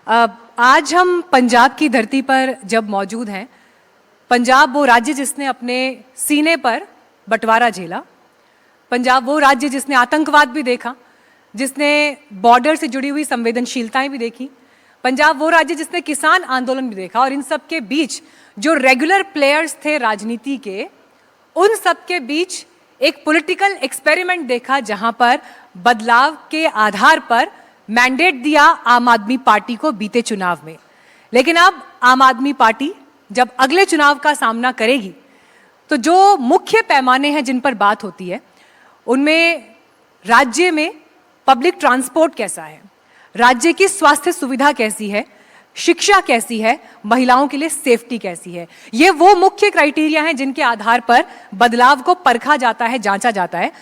आज हम पंजाब की धरती पर जब मौजूद हैं, पंजाब वो राज्य जिसने अपने सीने पर बंटवारा झेला, पंजाब वो राज्य जिसने आतंकवाद भी देखा, जिसने बॉर्डर से जुड़ी हुई संवेदनशीलताएं भी देखी, पंजाब वो राज्य जिसने किसान आंदोलन भी देखा, और इन सब के बीच जो रेगुलर प्लेयर्स थे राजनीति के, उन सब के बीच एक पॉलिटिकल एक्सपेरिमेंट देखा जहां पर बदलाव के आधार पर मैंडेट दिया आम आदमी पार्टी को बीते चुनाव में। लेकिन अब आम आदमी पार्टी जब अगले चुनाव का सामना करेगी तो जो मुख्य पैमाने हैं जिन पर बात होती है, उनमें राज्य में पब्लिक ट्रांसपोर्ट कैसा है, राज्य की स्वास्थ्य सुविधा कैसी है, शिक्षा कैसी है, महिलाओं के लिए सेफ्टी कैसी है, ये वो मुख्य क्राइटेरिया हैं जिनके आधार पर बदलाव को परखा जाता है, जांचा जाता है।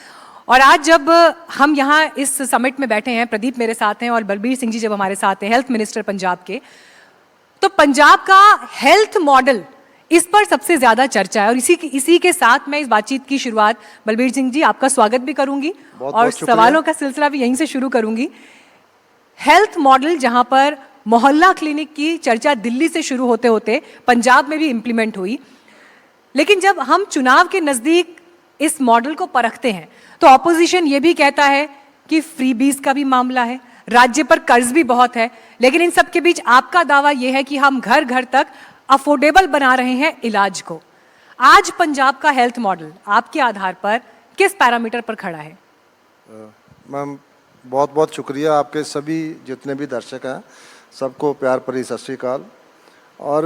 और आज जब हम यहाँ इस समिट में बैठे हैं, प्रदीप मेरे साथ हैं और बलबीर सिंह जी जब हमारे साथ हैं, हेल्थ मिनिस्टर पंजाब के, तो पंजाब का हेल्थ मॉडल इस पर सबसे ज्यादा चर्चा है। और इसी के साथ मैं इस बातचीत की शुरुआत, बलबीर सिंह जी आपका स्वागत भी करूंगी और सवालों का सिलसिला भी यहीं से शुरू करूंगी। हेल्थ मॉडल जहां पर मोहल्ला क्लिनिक की चर्चा दिल्ली से शुरू होते होते पंजाब में भी इंप्लीमेंट हुई, लेकिन जब हम चुनाव के नजदीक इस मॉडल को परखते हैं तो ऑपोजिशन ये भी कहता है कि फ्रीबीज का भी मामला है, राज्य पर कर्ज भी बहुत है, लेकिन इन सब के बीच आपका दावा यह है कि हम घर घर तक अफोर्डेबल बना रहे हैं इलाज को। आज पंजाब का हेल्थ मॉडल आपके आधार पर किस पैरामीटर पर खड़ा है? मैम बहुत बहुत शुक्रिया, आपके सभी जितने भी दर्शक हैं सबको प्यार भरी सत श्री अकाल। और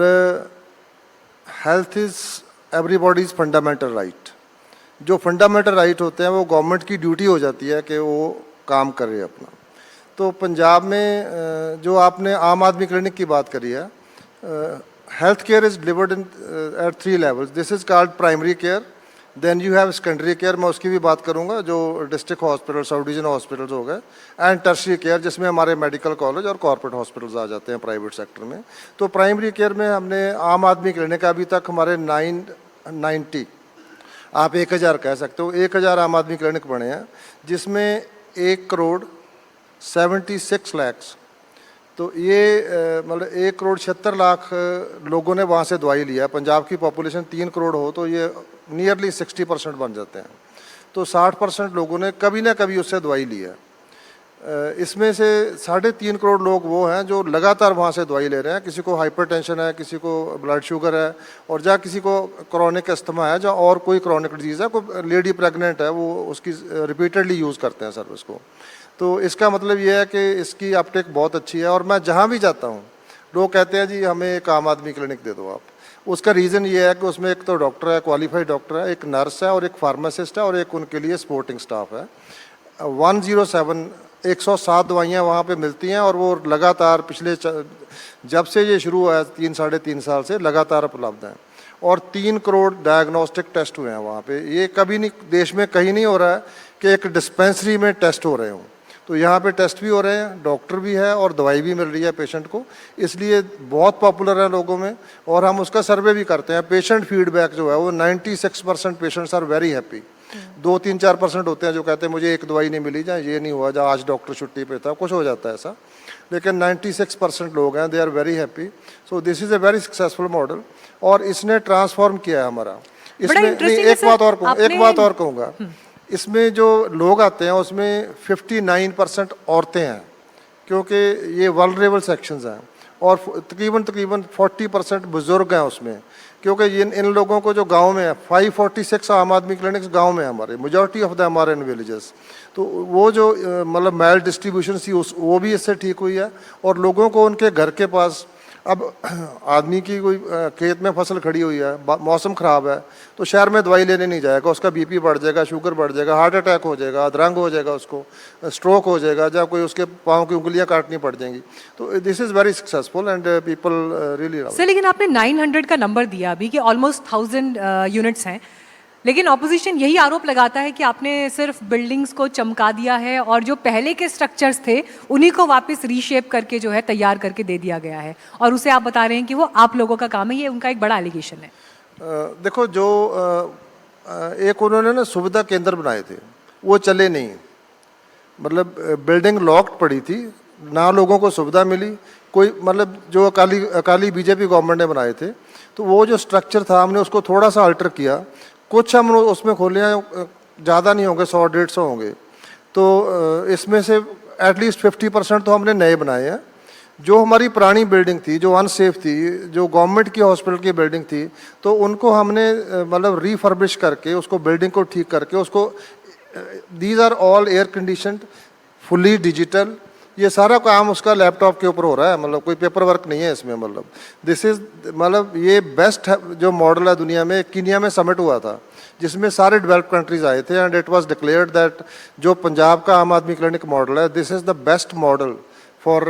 हेल्थ इज़ एवरीबॉडीज़ फंडामेंटल राइट। जो फंडामेंटल राइट होते हैं वो गवर्नमेंट की ड्यूटी हो जाती है कि वो काम करे अपना। तो पंजाब में जो आपने आम आदमी क्लिनिक की बात करी है, health care is delivered in at 3 levels. This is called primary care, then you have secondary care, मैं उसकी भी बात करूंगा, जो district hospital, sub division hospitals हो गए, एंड टर्शियरी केयर जिसमें हमारे मेडिकल कॉलेज और कॉर्पोरेट हॉस्पिटल्स आ जाते हैं प्राइवेट सेक्टर में। तो प्राइमरी केयर में हमने आम आदमी क्लिनिक अभी तक हमारे 990, आप 1000 कह सकते हो, 1000 आम आदमी क्लिनिक बने हैं, जिसमें 1,76 लाख, तो ये मतलब 1,76,00,000 लोगों ने वहाँ से दवाई लिया है। पंजाब की पॉपुलेशन 3 करोड़ हो तो ये नियरली 60% बन जाते हैं। तो 60% लोगों ने कभी ना कभी उससे दवाई ली है। इसमें से 3.5 करोड़ लोग वो हैं जो लगातार वहाँ से दवाई ले रहे हैं। किसी को हाइपरटेंशन है, किसी को ब्लड शुगर है, और जहाँ किसी को क्रॉनिक अस्थमा है, जहाँ और कोई क्रॉनिक डिजीज़ है, कोई लेडी प्रेग्नेंट है, वो उसकी रिपीटेडली यूज़ करते हैं सर्विस को। तो इसका मतलब ये है कि इसकी अपटेक बहुत अच्छी है। और मैं जहाँ भी जाता हूँ लोग कहते हैं जी हमें एक आम आदमी क्लिनिक दे दो आप। उसका रीज़न ये है कि उसमें एक तो डॉक्टर है, क्वालिफाइड डॉक्टर है, एक नर्स है और एक फार्मासिस्ट है और एक उनके लिए सपोर्टिंग स्टाफ है। 107 दवाइयाँ वहाँ पे मिलती हैं और वो लगातार पिछले जब से ये शुरू हुआ है 3-3.5 साल से लगातार उपलब्ध हैं। और 3 करोड़ डायग्नोस्टिक टेस्ट हुए हैं वहाँ पे। ये कभी नहीं देश में कहीं नहीं हो रहा है कि एक डिस्पेंसरी में टेस्ट हो रहे हों। तो यहाँ पे टेस्ट भी हो रहे हैं, डॉक्टर भी है और दवाई भी मिल रही है पेशेंट को, इसलिए बहुत पॉपुलर है लोगों में। और हम उसका सर्वे भी करते हैं। पेशेंट फीडबैक जो है वो 96% पेशेंट्स आर वेरी हैप्पी। 2-3-4% होते हैं जो कहते हैं मुझे एक दवाई नहीं मिली, जहाँ ये नहीं हुआ, जहाँ आज डॉक्टर छुट्टी पे था, कुछ हो जाता है ऐसा, लेकिन 96% लोग हैं, they are very happy. So this is a very successful model और इसने ट्रांसफॉर्म किया है हमारा। इसमें एक बात और कहूँगा, इसमें जो लोग आते हैं उसमें 59% औरतें हैं, क्योंकि ये वल्नरेबल सेक्शंस हैं, और तकरीबन 40% बुजुर्ग हैं उसमें, क्योंकि इन लोगों को जो गांव में है 546 आम आदमी क्लिनिक्स गांव में हमारे, मेजॉरिटी ऑफ द हमारे इन विलेजेस। तो वो जो मतलब मेल डिस्ट्रीब्यूशन थी वो भी इससे ठीक हुई है। और लोगों को उनके घर के पास, अब आदमी की कोई खेत में फसल खड़ी हुई है, मौसम ख़राब है, तो शहर में दवाई लेने नहीं जाएगा, उसका बीपी बढ़ जाएगा, शुगर बढ़ जाएगा, हार्ट अटैक हो जाएगा, अधरंग हो जाएगा, उसको स्ट्रोक हो जाएगा, जहाँ कोई उसके पाँव की उंगलियां काटनी पड़ जाएंगी। तो this is very successful and people really love. Sir, लेकिन आपने 900 का नंबर दिया अभी कि ऑलमोस्ट 1000 यूनिट्स हैं, लेकिन ऑपोजिशन यही आरोप लगाता है कि आपने सिर्फ बिल्डिंग्स को चमका दिया है और जो पहले के स्ट्रक्चर्स थे उन्हीं को वापस रीशेप करके जो है तैयार करके दे दिया गया है, और उसे आप बता रहे हैं कि वो आप लोगों का काम है। ये उनका एक बड़ा एलिगेशन है। देखो, जो एक उन्होंने ना सुविधा केंद्र बनाए थे वो चले नहीं, मतलब बिल्डिंग लॉक्ड पड़ी थी, ना लोगों को सुविधा मिली, कोई मतलब जो अकाली बीजेपी गवर्नमेंट ने बनाए थे, तो वो जो स्ट्रक्चर था हमने उसको थोड़ा सा अल्टर किया, कुछ हम उसमें खोले हैं, ज़्यादा नहीं होंगे, 100-150 होंगे। तो इसमें से एटलीस्ट 50% तो हमने नए बनाए हैं। जो हमारी पुरानी बिल्डिंग थी, जो अनसेफ थी, जो गवर्नमेंट की हॉस्पिटल की बिल्डिंग थी, तो उनको हमने मतलब रीफर्बिश करके उसको बिल्डिंग को ठीक करके उसको, these are all air conditioned, fully digital, ये सारा काम उसका लैपटॉप के ऊपर हो रहा है, मतलब कोई पेपर वर्क नहीं है इसमें। मतलब दिस इज़ मतलब ये बेस्ट जो मॉडल है दुनिया में। कीनिया में समिट हुआ था जिसमें सारे डेवलप कंट्रीज आए थे, and it was declared that जो पंजाब का आम आदमी क्लिनिक मॉडल है, this is the best model for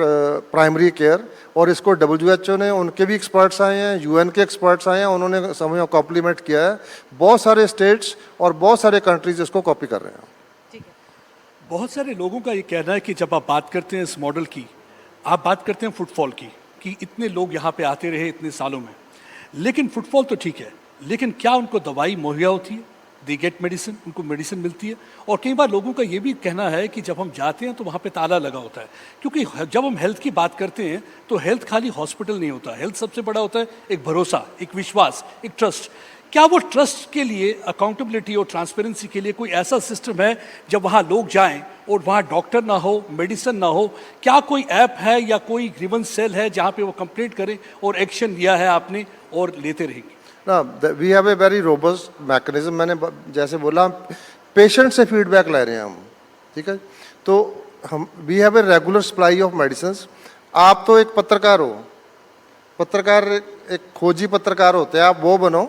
primary care. और इसको WHO ने, उनके भी एक्सपर्ट्स आए हैं, UN के एक्सपर्ट्स आए हैं, उन्होंने समय कॉम्प्लीमेंट किया है। बहुत सारे स्टेट्स और बहुत सारे कंट्रीज इसको कॉपी कर रहे हैं। बहुत सारे लोगों का ये कहना है कि जब आप बात करते हैं इस मॉडल की, आप बात करते हैं फुटफॉल की, कि इतने लोग यहाँ पे आते रहे इतने सालों में, लेकिन फुटफॉल तो ठीक है, लेकिन क्या उनको दवाई मुहैया होती है? दे गेट मेडिसिन, उनको मेडिसिन मिलती है? और कई बार लोगों का ये भी कहना है कि जब हम जाते हैं तो वहाँ पे ताला लगा होता है, क्योंकि जब हम हेल्थ की बात करते हैं तो हेल्थ खाली हॉस्पिटल नहीं होता, हेल्थ सबसे बड़ा होता है एक भरोसा, एक विश्वास, एक ट्रस्ट। क्या वो ट्रस्ट के लिए, अकाउंटेबिलिटी और ट्रांसपेरेंसी के लिए कोई ऐसा सिस्टम है जब वहाँ लोग जाएं और वहाँ डॉक्टर ना हो, मेडिसिन ना हो? क्या कोई ऐप है या कोई ग्रीवेंस सेल है जहाँ पे वो कंप्लेंट करें और एक्शन लिया है आपने और लेते रहेंगे? ना, we have a very robust mechanism. मैंने जैसे बोला, पेशेंट से फीडबैक ले रहे हैं हम, ठीक है? तो हम we have a regular supply of medicine. आप तो एक पत्रकार हो, पत्रकार एक खोजी पत्रकार होते हैं, आप वो बनो,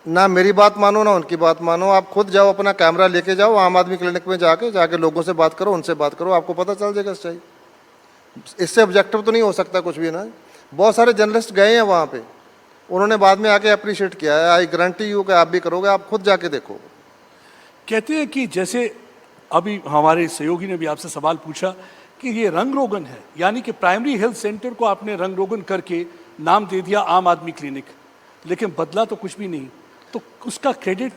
ना मेरी बात मानो ना उनकी बात मानो, आप खुद जाओ, अपना कैमरा लेके जाओ आम आदमी क्लिनिक में, जाके लोगों से बात करो, उनसे बात करो, आपको पता चल जाएगा सच्चाई। इससे ऑब्जेक्टिव तो नहीं हो सकता कुछ भी ना। बहुत सारे जर्नलिस्ट गए हैं वहाँ पे, उन्होंने बाद में आके अप्रिशिएट किया है। आई गारंटी यू कि आप भी करोगे, आप खुद जाके देखो। कहते हैं कि जैसे अभी हमारे सहयोगी ने भी आपसे सवाल पूछा कि ये रंग रोगन है, यानी कि प्राइमरी हेल्थ सेंटर को आपने रंग रोगन करके नाम दे दिया आम आदमी क्लिनिक, लेकिन बदला तो कुछ भी नहीं, तो उसका क्रेडिट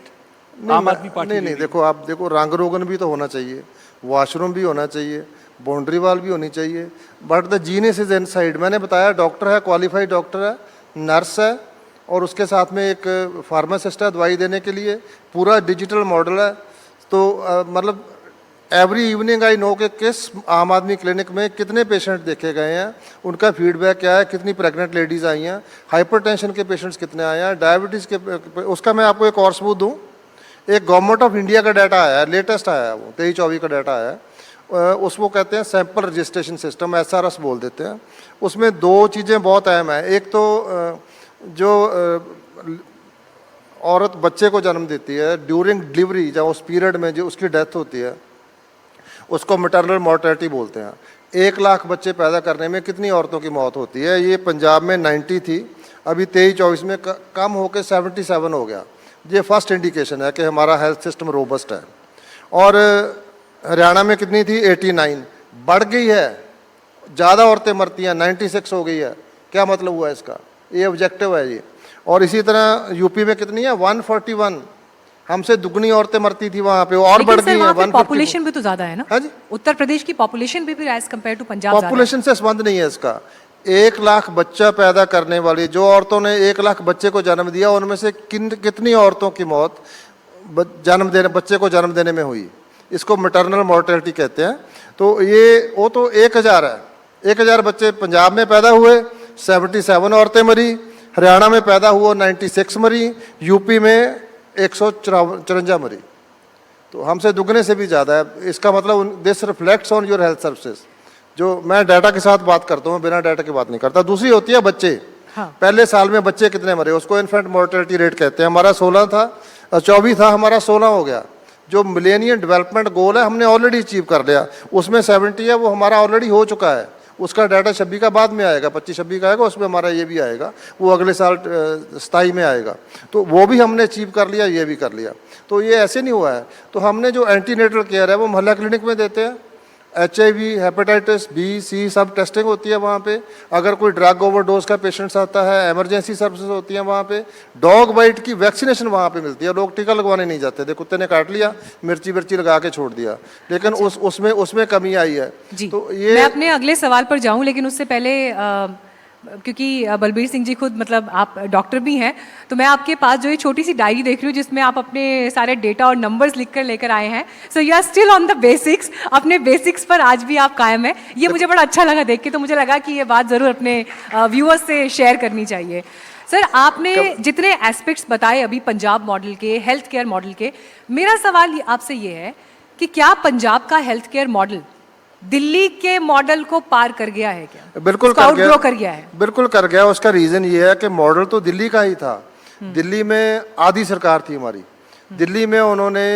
आम आदमी पार्टी नहीं, देखो, आप देखो, रंग रोगन भी तो होना चाहिए, वॉशरूम भी होना चाहिए, बाउंड्री वॉल भी होनी चाहिए, but the genius is inside. मैंने बताया, डॉक्टर है, क्वालिफाइड डॉक्टर है, नर्स है, और उसके साथ में एक फार्मासिस्ट है दवाई देने के लिए, पूरा डिजिटल मॉडल है। तो मतलब एवरी इवनिंग आई नो कि किस आम आदमी क्लिनिक में कितने पेशेंट देखे गए हैं, उनका फीडबैक क्या है, कितनी प्रेग्नेंट लेडीज़ आई हैं, हाइपरटेंशन के पेशेंट्स कितने आए हैं, डायबिटीज़ के। उसका मैं आपको एक और सबूत दूँ। एक गवर्नमेंट ऑफ इंडिया का डाटा आया है, लेटेस्ट आया है, वो 23-24 का डाटा आया है। उसको कहते हैं सैंपल रजिस्ट्रेशन सिस्टम, SRS बोल देते हैं। उसमें दो चीज़ें बहुत अहम है। एक तो जो औरत बच्चे को जन्म देती है, ड्यूरिंग डिलीवरी, जब उस पीरियड में जो उसकी डेथ होती है, उसको मैटरनल मॉर्टेलिटी बोलते हैं। 1 लाख बच्चे पैदा करने में कितनी औरतों की मौत होती है? ये पंजाब में 90 थी, अभी 23-24 में कम होकर 77 हो गया। ये फर्स्ट इंडिकेशन है कि हमारा हेल्थ सिस्टम रोबस्ट है। और हरियाणा में कितनी थी? 89, बढ़ गई है, ज़्यादा औरतें मरती हैं, 96 हो गई है। क्या मतलब हुआ इसका? ये ऑब्जेक्टिव है ये। और इसी तरह यूपी में कितनी है? 141, हमसे दुगनी औरतें मरती थी वहाँ पे, और बढ़ गई है। पॉपुलेशन भी तो ज्यादा है ना? हाँ जी, उत्तर प्रदेश की पॉपुलेशन भी फिर as compare to Punjab population से संबंध नहीं है इसका। 1 लाख बच्चा पैदा करने वाली जो औरतों ने 1 लाख बच्चे को जन्म दिया, उनमें से कितनी औरतों की मौत बच्चे को जन्म देने में हुई? इसको मैटरनल मॉर्टेलिटी कहते हैं। तो ये वो तो 1000 है, 1000 बच्चे पंजाब में पैदा हुए, 77 औरतें मरी, हरियाणा में पैदा हुआ 96 मरी, यूपी में 154 मरी। तो हमसे दुगने से भी ज़्यादा है। इसका मतलब this reflects on your health services. जो मैं डाटा के साथ बात करता हूँ, बिना डाटा की बात नहीं करता। दूसरी होती है बच्चे। हाँ। पहले साल में बच्चे कितने मरे, उसको इन्फेंट मोर्टेलिटी रेट कहते हैं। हमारा 16 था, 24 था, हमारा 16 हो गया। जो मिलेनियम डेवलपमेंट गोल है हमने ऑलरेडी अचीव कर लिया, उसमें 70 है, वो हमारा ऑलरेडी हो चुका है। उसका डाटा 26 का बाद में आएगा, 25-26 का आएगा, उसमें हमारा ये भी आएगा, वो अगले साल 27 में आएगा। तो वो भी हमने अचीव कर लिया, ये भी कर लिया। तो ये ऐसे नहीं हुआ है। तो हमने जो एंटीनेटल केयर है वो मोहल्ला क्लिनिक में देते हैं, HIV, हेपेटाइटिस B, C सब टेस्टिंग होती है वहाँ पे। अगर कोई ड्रग ओवरडोज का पेशेंट्स आता है, इमरजेंसी सर्विसेज होती हैं वहाँ पे। डॉग बाइट की वैक्सीनेशन वहाँ पे मिलती है। लोग टीका लगवाने नहीं जाते थे, कुत्ते ने काट लिया, मिर्ची लगा के छोड़ दिया, लेकिन उसमें कमी आई है। जी, तो ये मैं अपने अगले सवाल पर जाऊं, लेकिन उससे पहले क्योंकि बलबीर सिंह जी खुद मतलब आप डॉक्टर भी हैं, तो मैं आपके पास जो ये छोटी सी डायरी देख रही हूँ जिसमें आप अपने सारे डेटा और नंबर्स लिख कर लेकर आए हैं। So you are still on the basics, अपने बेसिक्स पर आज भी आप कायम हैं। ये मुझे बड़ा अच्छा लगा देख के, तो मुझे लगा कि ये बात ज़रूर अपने व्यूअर्स से शेयर करनी चाहिए। सर, आपने जितने एस्पेक्ट्स बताए अभी पंजाब मॉडल के, हेल्थ केयर मॉडल के, मेरा सवाल आपसे ये है कि क्या पंजाब का हेल्थ केयर मॉडल दिल्ली के मॉडल को पार कर गया है क्या? बिल्कुल कर गया, कर गया है। बिल्कुल कर गया। उसका रीजन ये है कि मॉडल तो दिल्ली का ही था। दिल्ली में आधी सरकार थी हमारी। दिल्ली में उन्होंने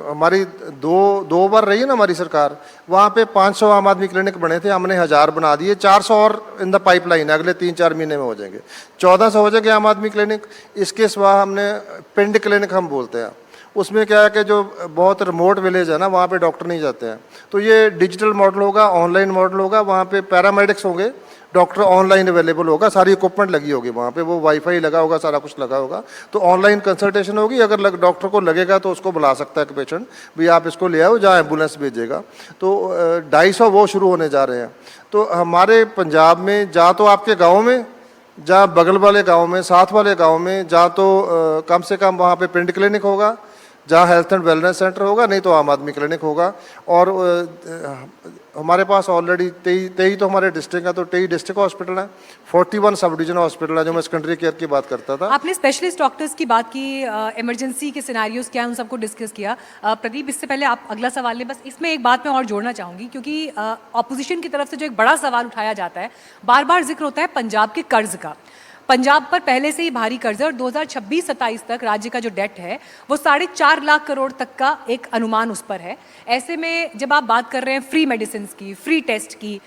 हमारी दो बार रही है ना हमारी सरकार, वहाँ पे 500 आम आदमी क्लिनिक बने थे, हमने 1000 बना दिए। 400 और इन द पाइपलाइन है, अगले 3-4 महीने में हो जाएंगे। 1400 हो जाएंगे आम आदमी क्लिनिक। इसके सिवा हमने पिंड क्लिनिक हम बोलते हैं, उसमें क्या है कि जो बहुत रिमोट विलेज है ना, वहाँ पे डॉक्टर नहीं जाते हैं। तो ये डिजिटल मॉडल होगा, ऑनलाइन मॉडल होगा। वहाँ पे पैरामेडिक्स होंगे, डॉक्टर ऑनलाइन अवेलेबल होगा, सारी इक्विपमेंट लगी होगी वहाँ पे, वो वाईफाई लगा होगा, सारा कुछ लगा होगा। तो ऑनलाइन कंसल्टेशन होगी। अगर डॉक्टर को लगेगा तो उसको बुला सकता है कि पेशेंट भी आप इसको ले आओ, जहाँ एम्बुलेंस भेजेगा। तो 250 वो शुरू होने जा रहे हैं। तो हमारे पंजाब में जहाँ तो आपके गाँव में, जहाँ बगल वाले गाँव में, साथ वाले गाँव में, जहाँ तो कम से कम वहाँ पे पिंड क्लिनिक होगा, जहाँ हेल्थ एंड वेलनेस सेंटर होगा, नहीं तो आम आदमी क्लिनिक होगा। और हमारे पास ऑलरेडी 23 तो हमारे डिस्ट्रिक्ट है, तो 23 डिस्ट्रिक्ट हॉस्पिटल है, 41 सब डिवीजन हॉस्पिटल है, जो मैं सेकेंडरी केयर की बात करता था। आपने स्पेशलिस्ट डॉक्टर्स की बात की, इमरजेंसी के सिनेरियोज क्या हैं उन सबको डिस्कस किया। प्रदीप, इससे पहले आप अगला सवाल लें, बस इसमें एक बात मैं और जोड़ना चाहूँगी, क्योंकि ऑपोजिशन की तरफ से जो एक बड़ा सवाल उठाया जाता है, बार बार जिक्र होता है पंजाब के कर्ज का। पंजाब पर पहले से ही भारी कर्ज है और 2026-27 तक राज्य का जो डेट है वो 4.5 लाख करोड़ तक का एक अनुमान उस पर है। ऐसे में जब आप बात कर रहे हैं फ्री मेडिसिन की, फ्री टेस्ट की,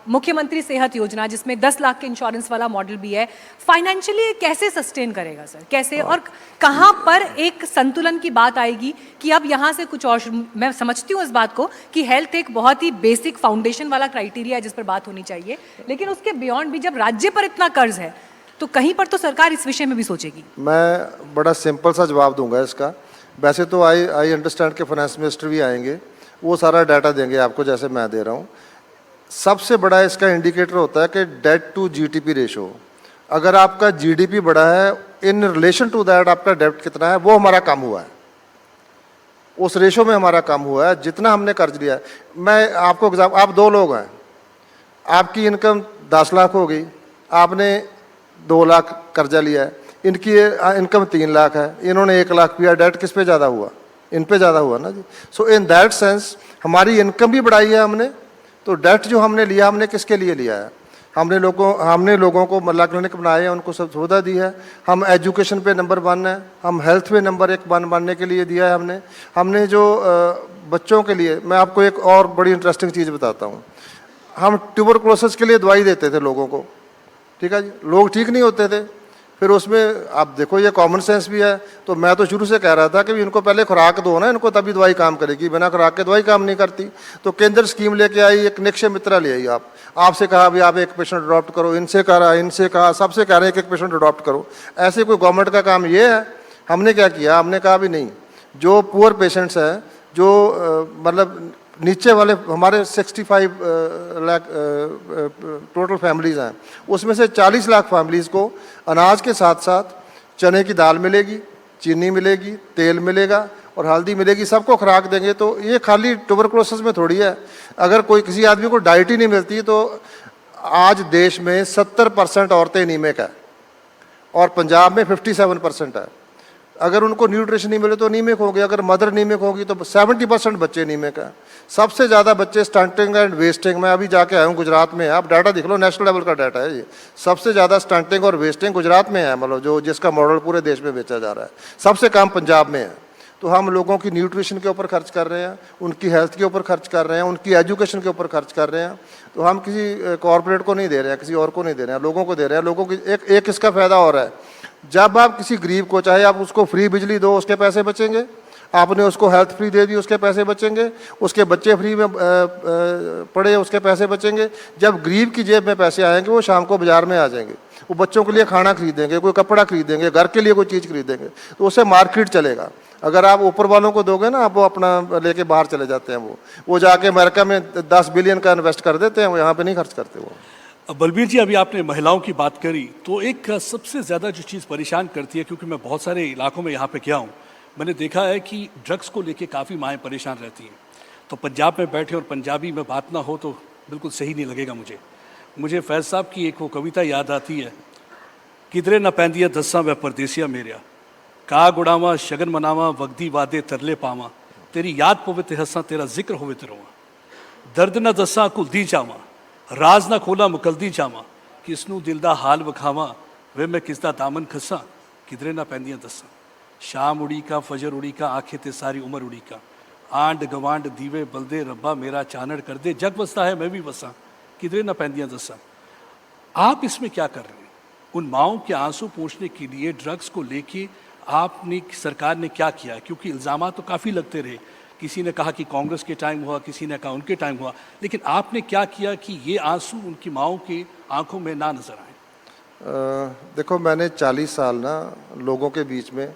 मुख्यमंत्री सेहत योजना जिसमें 10 लाख के इंश्योरेंस वाला मॉडल भी है, फाइनेंशियली कैसे सस्टेन करेगा सर? कैसे और कहाँ पर एक संतुलन की बात आएगी कि अब यहाँ से कुछ और? मैं समझती हूँ इस बात को कि हेल्थ एक बहुत ही बेसिक फाउंडेशन वाला क्राइटेरिया है जिस पर बात होनी चाहिए, लेकिन उसके बियॉन्ड भी जब राज्य पर इतना कर्ज है तो कहीं पर तो सरकार इस विषय में भी सोचेगी। मैं बड़ा सिंपल सा जवाब दूंगा इसका। वैसे तो आई अंडरस्टैंड के फाइनेंस मिनिस्टर भी आएंगे, वो सारा डाटा देंगे आपको जैसे मैं दे रहा हूँ। सबसे बड़ा इसका इंडिकेटर होता है कि डेट टू जीडीपी रेशो। अगर आपका जीडीपी बड़ा है, इन रिलेशन टू दैट आपका डेट कितना है, वो हमारा कम हुआ है। उस रेशो में हमारा कम हुआ है जितना हमने कर्ज लिया है। मैं आपको एग्जाम, आप 2 लोग हैं, आपकी इनकम 10 लाख हो गई, आपने 2 लाख कर्जा लिया है, इनकी इनकम 3 लाख है, इन्होंने 1 लाख किया, डेट किस पे ज़्यादा हुआ? इन पे ज़्यादा हुआ ना जी। सो इन दैट सेंस हमारी इनकम भी बढ़ाई है हमने, तो डेट जो हमने लिया, हमने किसके लिए लिया है? हमने लोगों को मल्ला क्लिनिक बनाए हैं, उनको सब सुविधा दी है। हम एजुकेशन पे नंबर 1 है, हम हेल्थ पे नंबर 1 बनने के लिए दिया है हमने जो बच्चों के लिए, मैं आपको एक और बड़ी इंटरेस्टिंग चीज़ बताता हूँ। हम ट्यूबरकुलोसिस के लिए दवाई देते थे लोगों को, ठीक है जी, लोग ठीक नहीं होते थे। फिर उसमें आप देखो ये कॉमन सेंस भी है। तो मैं तो शुरू से कह रहा था कि इनको पहले खुराक दो ना, इनको तभी दवाई काम करेगी, बिना खुराक के दवाई काम नहीं करती। तो केंद्र स्कीम लेके आई, एक निक्षय मित्रा ले आई। आपसे कहा भी आप एक पेशेंट अडॉप्ट करो, इनसे कहा, सबसे कह रहे हैं एक पेशेंट अडॉप्ट करो। ऐसे कोई गवर्नमेंट का काम ये है? हमने क्या किया, हमने कहा भी नहीं, जो पुअर पेशेंट्स हैं, जो मतलब नीचे वाले हमारे 65 लाख टोटल फैमिलीज़ हैं, उसमें से 40 लाख फैमिलीज़ को अनाज के साथ साथ चने की दाल मिलेगी, चीनी मिलेगी, तेल मिलेगा और हल्दी मिलेगी, सबको खुराक देंगे। तो ये खाली ट्यूबरकुलोसिस में थोड़ी है। अगर कोई किसी आदमी को डाइट ही नहीं मिलती, तो आज देश में 70% औरतें एनीमिक है और पंजाब में 57% है। अगर उनको न्यूट्रिशन नहीं मिले तो एनीमिक होंगे। अगर मदर एनीमिक होगी तो 70% बच्चे एनीमिक हैं। सबसे ज़्यादा बच्चे स्टंटिंग एंड वेस्टिंग में, अभी जाके आया हूँ गुजरात में, आप डाटा देख लो, नेशनल लेवल का डाटा है ये। सबसे ज़्यादा स्टंटिंग और वेस्टिंग गुजरात में है, मतलब जो जिसका मॉडल पूरे देश में बेचा जा रहा है। सबसे कम पंजाब में है। तो हम लोगों की न्यूट्रिशन के ऊपर खर्च कर रहे हैं, उनकी हेल्थ के ऊपर खर्च कर रहे हैं, उनकी एजुकेशन के ऊपर खर्च कर रहे हैं। तो हम किसी कॉरपोरेट को नहीं दे रहे हैं, किसी और को नहीं दे रहे हैं, लोगों को दे रहे हैं। लोगों की एक इसका फ़ायदा और है, जब आप किसी गरीब को, चाहे आप उसको फ्री बिजली दो, उसके पैसे बचेंगे। आपने उसको हेल्थ फ्री दे दी, उसके पैसे बचेंगे, उसके बच्चे फ्री में पढ़े, उसके पैसे बचेंगे। जब गरीब की जेब में पैसे आएंगे वो शाम को बाजार में आ जाएंगे, वो बच्चों के लिए खाना खरीदेंगे, कोई कपड़ा खरीदेंगे, घर के लिए कोई चीज़ खरीदेंगे, तो उससे मार्केट चलेगा। अगर आप ऊपर वालों को दोगे ना, आप वो अपना लेके बाहर चले जाते हैं, वो जाके अमेरिका में 10 बिलियन का इन्वेस्ट कर देते हैं, वो यहाँ पे नहीं खर्च करते वो। अब बलबीर जी, अभी आपने महिलाओं की बात करी, तो एक सबसे ज़्यादा जो चीज़ परेशान करती है, क्योंकि मैं बहुत सारे इलाकों में यहाँ पे गया हूँ, मैंने देखा है कि ड्रग्स को लेके काफ़ी माएँ परेशान रहती हैं। तो पंजाब में बैठे और पंजाबी में बात ना हो तो बिल्कुल सही नहीं लगेगा मुझे फैज़ साहब की एक वो कविता याद आती है, किधरे ना पैंदिया दस्सा वह परदेसिया मेरिया, का गुड़ावा शगन मनावा वगदी वादे तरले पावा, तेरी याद पवे ते हंसा तेरा जिक्र होवे ते रोवा, दर्द ना दस्सा घुलदी जावा, राज ना खोला मुकलदी जावा, किसनू दिल दा हाल विखावा, वे मैं किसदा दामन खसा, किधरे ना पैंदिया दस्सा, शाम उड़ी का फजर उड़ी का आंखें ते सारी उम्र उड़ी का, आंड गवांड दीवे बलदे रब्बा मेरा चानड़ कर दे, जग बसता है मैं भी बसा, किधरे ना पैंदिया दस्सा। आप इसमें क्या कर रहे हैं? उन माओं के आंसू पोंछने के लिए ड्रग्स को लेके आपने, सरकार ने क्या किया? क्योंकि इल्ज़ाम तो काफ़ी लगते रहे, किसी ने कहा कि कांग्रेस के टाइम हुआ, किसी ने कहा उनके टाइम हुआ, लेकिन आपने क्या किया कि ये आंसू उनकी माओं के आंखों में ना नजर आए? देखो, मैंने 40 साल ना लोगों के बीच में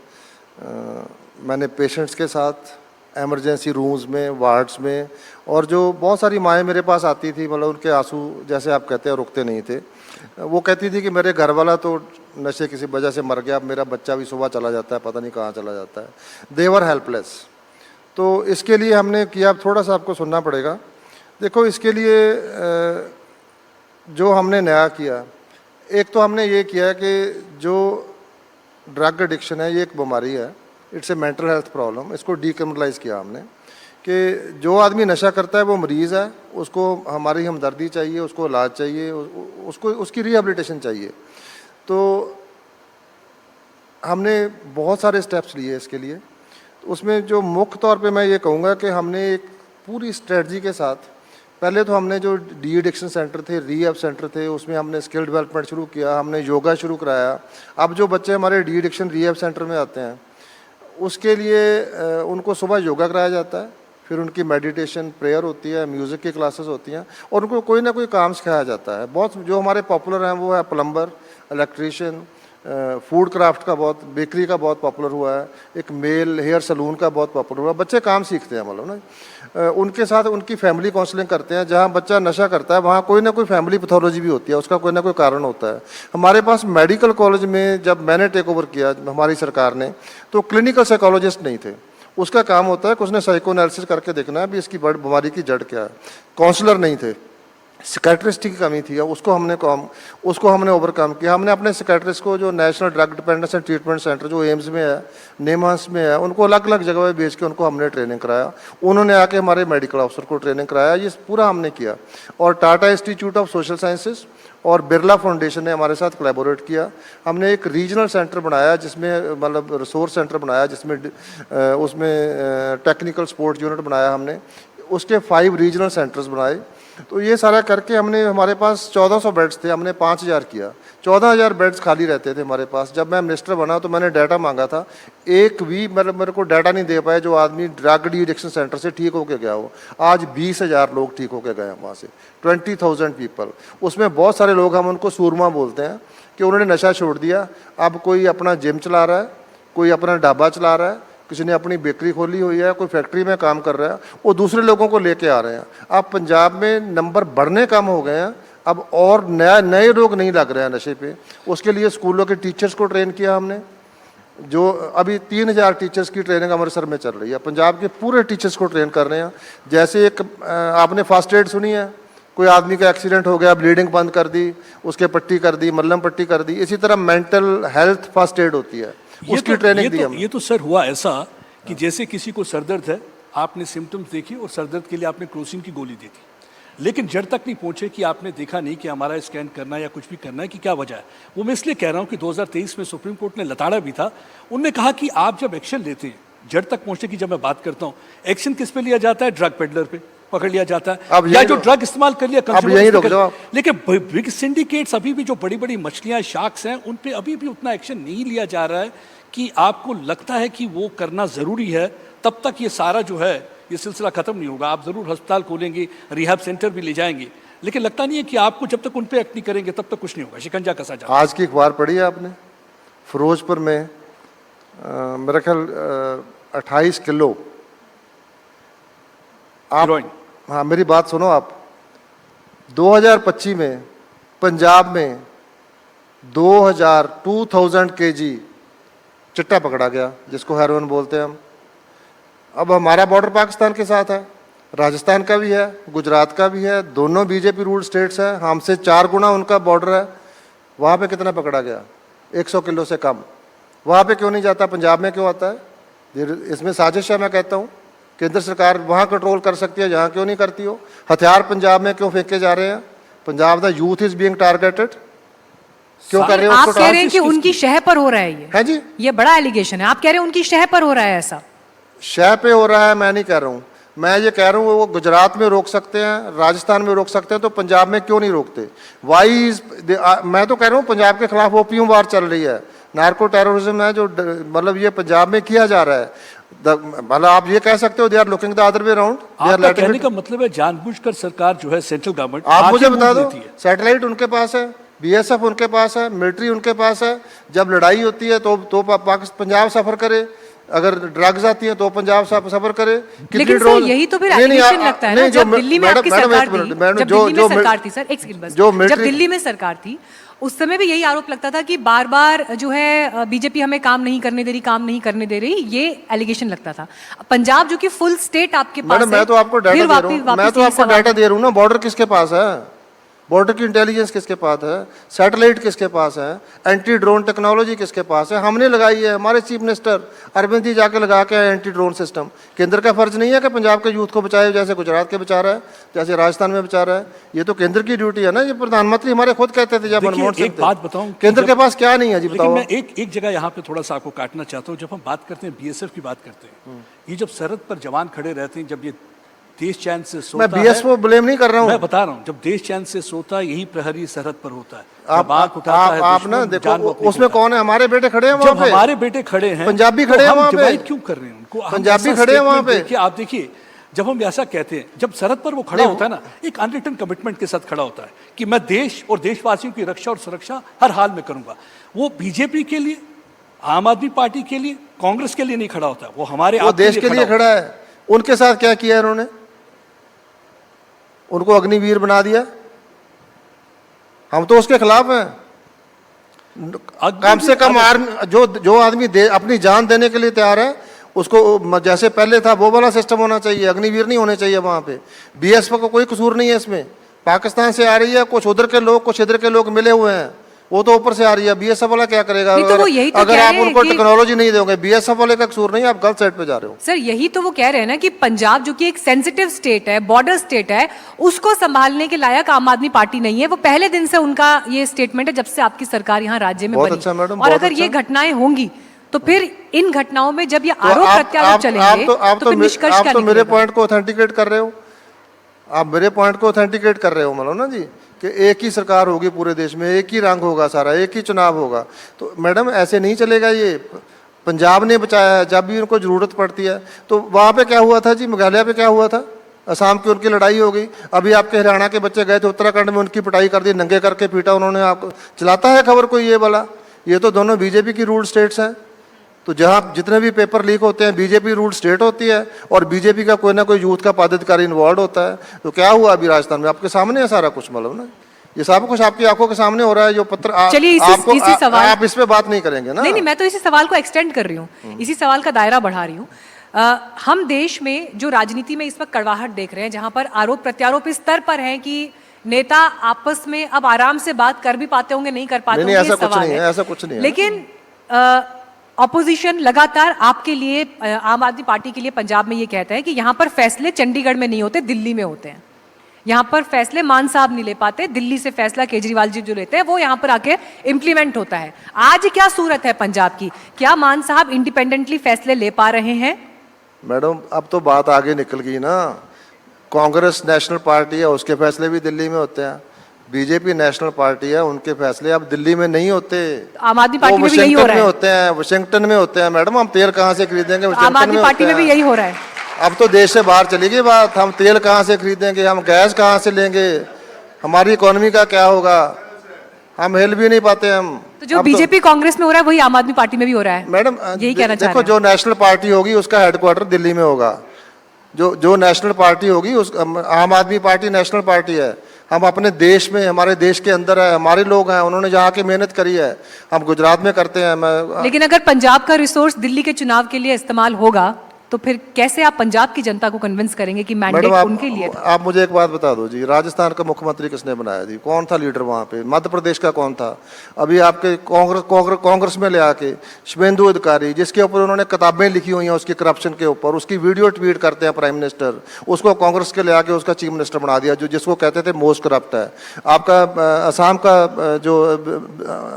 मैंने पेशेंट्स के साथ एमरजेंसी रूम्स में, वार्ड्स में, और जो बहुत सारी माएँ मेरे पास आती थी, मतलब उनके आंसू जैसे आप कहते हैं रुकते नहीं थे। वो कहती थी कि मेरे घर वाला तो नशे किसी वजह से मर गया, अब मेरा बच्चा भी सुबह चला जाता है, पता नहीं कहाँ चला जाता है। दे वर हेल्पलेस। तो इसके लिए हमने किया, थोड़ा सा आपको सुनना पड़ेगा। देखो, इसके लिए जो हमने नया किया, एक तो हमने ये किया कि जो ड्रग एडिक्शन है ये एक बीमारी है, it's a mental health problem. इसको डीक्रिमिनलाइज किया हमने कि जो आदमी नशा करता है वो मरीज़ है, उसको हमारी हमदर्दी चाहिए, उसको इलाज चाहिए, उसको उसकी रिहेबिलिटेशन चाहिए। तो हमने बहुत सारे स्टेप्स लिए इसके लिए। तो उसमें जो मुख्य तौर पे मैं ये कहूँगा कि हमने एक पूरी स्ट्रेटजी के साथ, पहले तो हमने जो डी एडिक्शन सेंटर थे, रीहैब सेंटर थे, उसमें हमने स्किल डेवलपमेंट शुरू किया, हमने योगा शुरू कराया। अब जो बच्चे हमारे डी एडिक्शन रीहैब सेंटर में आते हैं, उसके लिए उनको सुबह योगा कराया जाता है, फिर उनकी मेडिटेशन प्रेयर होती है, म्यूज़िक की क्लासेस होती हैं, और उनको कोई ना कोई काम सिखाया जाता है। बहुत जो हमारे पॉपुलर हैं वो है प्लम्बर, इलेक्ट्रीशियन, फूड क्राफ्ट का बहुत, बेकरी का बहुत पॉपुलर हुआ है, एक मेल हेयर सलून का बहुत पॉपुलर हुआ है। बच्चे काम सीखते हैं, मतलब ना उनके साथ उनकी फैमिली काउंसलिंग करते हैं। जहाँ बच्चा नशा करता है वहाँ कोई ना कोई फैमिली पैथोलॉजी भी होती है, उसका कोई ना कोई कारण होता है। हमारे पास मेडिकल कॉलेज में जब मैंने टेक ओवर किया हमारी सरकार ने, तो क्लिनिकल साइकोलॉजिस्ट नहीं थे। उसका काम होता है कि उसने साइको एनालिसिस करके देखना है भी इसकी बीमारी की जड़ क्या है। काउंसलर नहीं थे, साइकियाट्रिस्ट की कमी थी, उसको हमने ओवरकम किया। हमने अपने साइकियाट्रिस्ट को, जो national drug dependence and treatment centre जो एम्स में है, नेमास में है, उनको अलग अलग जगह पे भेज के उनको हमने ट्रेनिंग कराया। उन्होंने आके हमारे मेडिकल ऑफिसर को ट्रेनिंग कराया। ये पूरा हमने किया। और Tata institute of social sciences और बिरला फाउंडेशन ने हमारे साथ कोलैबोरेट किया। हमने एक रीजनल सेंटर बनाया, जिसमें मतलब रिसोर्स सेंटर बनाया, जिसमें उसमें टेक्निकल सपोर्ट यूनिट बनाया हमने, उसके 5 रीजनल सेंटर्स बनाए। तो ये सारा करके हमने, हमारे पास 1400 बेड्स थे, हमने 5000 किया। 14000 बेड्स खाली रहते थे हमारे पास। जब मैं मिनिस्टर बना तो मैंने डाटा मांगा था, एक भी मेरे को डाटा नहीं दे पाए जो आदमी ड्रग डी एडिक्शन सेंटर से ठीक होके गया हो। आज 20,000 लोग ठीक होके गए वहाँ से, 20,000 पीपल। उसमें बहुत सारे लोग, हम उनको सूरमा बोलते हैं, कि उन्होंने नशा छोड़ दिया। अब कोई अपना जिम चला रहा है, कोई अपना ढाबा चला रहा है, किसी ने अपनी बेकरी खोली हुई है, कोई फैक्ट्री में काम कर रहा है, वो दूसरे लोगों को लेके आ रहे हैं। अब पंजाब में नंबर बढ़ने कम हो गए हैं, अब और नए लोग नहीं लग रहे हैं नशे पे। उसके लिए स्कूलों के टीचर्स को ट्रेन किया हमने, जो अभी 3000 टीचर्स की ट्रेनिंग अमृतसर में चल रही है। पंजाब के पूरे टीचर्स को ट्रेन कर रहे हैं। जैसे एक आपने फर्स्ट एड सुनी है, कोई आदमी का एक्सीडेंट हो गया, ब्लीडिंग बंद कर दी, उसके पट्टी कर दी, मल्लम पट्टी कर दी। इसी तरह मेंटल हेल्थ फर्स्ट एड होती है, उसकी ट्रेनिंग दी हमने। ये तो सर हुआ ऐसा कि जैसे किसी को सरदर्द है, आपने सिम्टम्स देखे और सरदर्द के लिए आपने क्रोसिन की गोली दी थी, लेकिन जड़ तक नहीं पहुंचे कि आपने देखा नहीं कि हमारा स्कैन करना या कुछ भी करना है कि क्या वजह है। वो मैं इसलिए कह रहा हूं कि 2023 में सुप्रीम कोर्ट ने लताड़ा भी था। उनने कहा कि आप जब एक्शन लेते हैं, जड़ तक पहुंचने की जब मैं बात करता हूं, एक्शन किस पे लिया जाता है? ड्रग पेडलर पे पकड़ लिया जाता है, अब या जो ड्रग इस्तेमाल कर लिया कंज्यूमर। लेकिन बिग सिंडिकेट्स, अभी भी जो बड़ी बड़ी मछलियां, शार्क्स हैं, उन पे अभी भी उतना एक्शन नहीं लिया जा रहा है कि आपको लगता है कि वो करना जरूरी है तब तक ये सारा जो है ये सिलसिला खत्म नहीं होगा। आप जरूर अस्पताल खोलेंगे, रिहैब सेंटर भी ले जाएंगे, लेकिन लगता नहीं है कि आपको जब तक उन पे एक्ट नहीं करेंगे तब तक कुछ नहीं होगा, शिकंजा कसा जाएगा। आज की अखबार पढ़ी है आपने? फिरोजपुर में मेरा ख्याल 28 किलो आप, हेरोइन। हाँ मेरी बात सुनो आप, 2025 में पंजाब में 2000 केजी चिट्टा पकड़ा गया, जिसको हेरोइन बोलते हैं हम। अब हमारा बॉर्डर पाकिस्तान के साथ है, राजस्थान का भी है, गुजरात का भी है, दोनों बीजेपी रूल्ड स्टेट्स हैं, हमसे 4 गुना उनका बॉर्डर है। वहाँ पे कितना पकड़ा गया? 100 किलो से कम। वहाँ पे क्यों नहीं जाता, पंजाब में क्यों आता है? इसमें साजिश है, मैं कहता हूँ। केंद्र सरकार वहाँ कंट्रोल कर सकती है, यहाँ क्यों नहीं करती हो? हथियार पंजाब में क्यों फेंके जा रहे हैं? Punjab the youth is being targeted, क्यों कर रहे हो? आप कह रहे हैं कि उनकी शह पर हो रहा है ये? है जी, ये बड़ा एलिगेशन है। आप कह रहे हैं उनकी शह पर हो रहा है ऐसा? शह पे हो रहा है, मैं नहीं कह रहा हूँ। मैं ये कह रहा हूँ वो गुजरात में रोक सकते हैं, राजस्थान में रोक सकते हैं, तो पंजाब में क्यों नहीं रोकते? वाई मैं तो कह रहा हूँ पंजाब के खिलाफ ओपीएम वार चल रही है, नार्को टेररिज्म है जो मतलब ये पंजाब में किया जा रहा है। मतलब आप ये कह सकते हो they are looking the other way around. आपका कहने का मतलब है जानबूझकर सरकार जो है सेंट्रल गवर्नमेंट आप मुझे बता दो, सैटेलाइट उनके पास है, बीएसएफ उनके पास है, मिलिट्री उनके पास है। जब लड़ाई होती है तो पंजाब सफर करे, अगर ड्रग्स आती है तो पंजाब सफर करे। लेकिन सर यही तो फिर एलिगेशन लगता है ना, जब दिल्ली में आपकी सरकार थी, जब दिल्ली में सरकार थी सर, एक सेकंड बस, जब दिल्ली में सरकार थी उस समय भी यही आरोप लगता था कि बार बार जो है बीजेपी हमें काम नहीं करने दे रही, ये एलिगेशन लगता था। पंजाब जो कि फुल स्टेट आपके पास है, मैं तो आपको डाटा दे रहा हूँ ना, बॉर्डर किसके पास है? बॉर्डर की इंटेलिजेंस किसके पास है? सैटेलाइट किसके पास है? एंटी ड्रोन टेक्नोलॉजी किसके पास है? हमने लगाई है, हमारे चीफ मिनिस्टर अरविंद जी जाके लगा के एंटी ड्रोन सिस्टम। केंद्र का फर्ज नहीं है कि पंजाब के यूथ को बचाए, जैसे गुजरात के बचा रहा है, जैसे राजस्थान में बचा रहा है? ये तो केंद्र की ड्यूटी है ना। ये प्रधानमंत्री हमारे खुद कहते थे जब मनमोहन सिंह, एक बात बताऊं, केंद्र के पास क्या नहीं है जी? बताओ। मैं एक जगह यहाँ पे थोड़ा सा आपको काटना चाहता हूँ। जब हम बात करते हैं बीएसएफ की बात करते हैं, ये जब सरहद पर जवान खड़े रहते हैं, जब ये देश चैन से सोता है, मैं बीएसएफ को ब्लेम नहीं कर रहा हूँ, मैं बता रहा हूँ, जब देश चैन से सोता है यही प्रहरी सरहद पर होता है। आप ना देखो उसमें कौन है? हमारे बेटे खड़े हैं वहाँ पे, हमारे बेटे खड़े हैं, पंजाबी खड़े हैं वहाँ पे, क्यों कर रहे हैं उनको? पंजाबी खड़े हैं वहाँ पे। आप देखिए, जब हम ऐसा कहते हैं, जब सरहद पर वो खड़ा होता है ना, एक अनरिटन कमिटमेंट के साथ खड़ा होता है कि मैं देश और देशवासियों की रक्षा और सुरक्षा हर हाल में करूंगा। वो बीजेपी के लिए, आम आदमी पार्टी के लिए, कांग्रेस के लिए नहीं खड़ा होता, वो हमारे देश के लिए खड़ा है। उनके साथ क्या किया इन्होंने? उनको अग्निवीर बना दिया। हम तो उसके खिलाफ हैं। कम से कम आर्मी जो आदमी अपनी जान देने के लिए तैयार है, उसको जैसे पहले था वो वाला सिस्टम होना चाहिए, अग्निवीर नहीं होने चाहिए वहाँ पे। बीएसएफ का कोई कसूर नहीं है इसमें, पाकिस्तान से आ रही है, कुछ उधर के लोग कुछ इधर के लोग मिले हुए हैं, वो तो ऊपर से आ रही है। बीएसएफ वाला क्या करेगा अगर आप उनको टेक्नोलॉजी नहीं दोगे? बीएसएफ वाले का कसूर नहीं, आप गलत साइड पे जा रहे हो। सर यही तो वो कह रहे हैं ना कि पंजाब जो कि एक सेंसिटिव स्टेट है, बॉर्डर स्टेट है, उसको संभालने के लायक आम आदमी पार्टी नहीं है। वो पहले दिन से उनका ये स्टेटमेंट है जब से आपकी सरकार यहाँ राज्य में बनी। अच्छा मैडम, और अगर ये घटनाएं होंगी तो फिर इन घटनाओं में जब ये आरोप प्रत्यारोप चलेंगे तो फिर निष्कर्ष क्या निकलेगा? मेरे पॉइंट को ऑथेंटिकेट कर रहे हो आप, मेरे पॉइंट को ऑथेंटिकेट कर रहे हो मतलब ना जी, कि एक ही सरकार होगी पूरे देश में, एक ही रंग होगा सारा, एक ही चुनाव होगा। तो मैडम ऐसे नहीं चलेगा। ये पंजाब ने बचाया है, जब भी उनको जरूरत पड़ती है। तो वहाँ पे क्या हुआ था जी? मेघालय पे क्या हुआ था? असम की उनकी लड़ाई हो गई। अभी आपके हरियाणा के बच्चे गए थे उत्तराखंड में, उनकी पिटाई कर दी, नंगे करके पीटा उन्होंने। आपको चलाता है खबर कोई ये वाला? ये तो दोनों बीजेपी की रूल्ड स्टेट्स हैं। तो जहाँ जितने भी पेपर लीक होते हैं बीजेपी रूल स्टेट होती है, और बीजेपी का कोई ना कोई यूथ का पदाधिकारी इन्वॉल्व होता है। तो क्या हुआ अभी राजस्थान में? आपके सामने है सारा कुछ, मतलब ना ये सब कुछ आपकी आंखों के सामने हो रहा है। जो पत्र आप इस पे बात नहीं करेंगे ना? नहीं, मैं तो इसी सवाल को एक्सटेंड कर रही हूँ, इसी सवाल का दायरा बढ़ा रही हूँ। हम देश में जो राजनीति में इस वक्त कड़वाहट देख रहे हैं, जहां पर आरोप प्रत्यारोप इस स्तर पर है कि नेता आपस में अब आराम से बात कर भी पाते होंगे, नहीं कर पाते होंगे, ऐसा कुछ नहीं है, ऐसा कुछ नहीं है। लेकिन ऑपोजिशन लगातार आपके लिए, आम आदमी पार्टी के लिए पंजाब में ये कहता है कि यहाँ पर फैसले चंडीगढ़ में नहीं होते, दिल्ली में होते हैं। यहाँ पर फैसले मान साहब नहीं ले पाते, दिल्ली से फैसला केजरीवाल जी जो लेते हैं वो यहाँ पर आके इम्प्लीमेंट होता है। आज क्या सूरत है पंजाब की? क्या मान साहब इंडिपेंडेंटली फैसले ले पा रहे हैं? मैडम अब तो बात आगे निकल गई ना। कांग्रेस नेशनल पार्टी है, उसके फैसले भी दिल्ली में होते हैं। बीजेपी नेशनल पार्टी है, उनके फैसले अब दिल्ली में नहीं होते। आम आदमी पार्टी वो में भी यही हो वाशिंगटन रहा में है। होते हैं, वाशिंगटन में होते हैं। मैडम हम तेल कहाँ से खरीदेंगे? आम वाशिंगटन आदमी में पार्टी होते में भी हैं। यही हो रहा है। अब तो देश से बाहर चली गई बात, हम तेल कहाँ से खरीदेंगे, हम गैस कहाँ से लेंगे, हमारी इकोनॉमी का क्या होगा, हम हिल भी नहीं पाते हम। तो जो अब बीजेपी कांग्रेस में हो रहा है वही आम आदमी पार्टी में भी हो रहा है। मैडम यही कहना चाह देखो, रहे हैं। जो नेशनल पार्टी होगी उसका हेडक्वार्टर दिल्ली में होगा। जो नेशनल पार्टी होगी उस आम आदमी पार्टी नेशनल पार्टी है। हम अपने देश में, हमारे देश के अंदर है, हमारे लोग हैं, उन्होंने जहाँ की मेहनत करी है। हम गुजरात में करते हैं। मैं लेकिन अगर पंजाब का रिसोर्स दिल्ली के चुनाव के लिए इस्तेमाल होगा तो फिर कैसे आप पंजाब की जनता को कन्विंस करेंगे कि मैंडेट मैडम उनके लिए था? आप मुझे एक बात बता दो जी, राजस्थान का मुख्यमंत्री किसने बनाया जी? कौन था लीडर वहाँ पे? मध्य प्रदेश का कौन था? अभी आपके कांग्रेस में ले आके शुभेंदु अधिकारी, जिसके ऊपर उन्होंने किताबें लिखी हुई हैं उसकी करप्शन के ऊपर, उसकी वीडियो ट्वीट करते हैं प्राइम मिनिस्टर, उसको कांग्रेस के ले आके उसका चीफ मिनिस्टर बना दिया, जो जिसको कहते थे मोस्ट करप्ट है। आपका असम का जो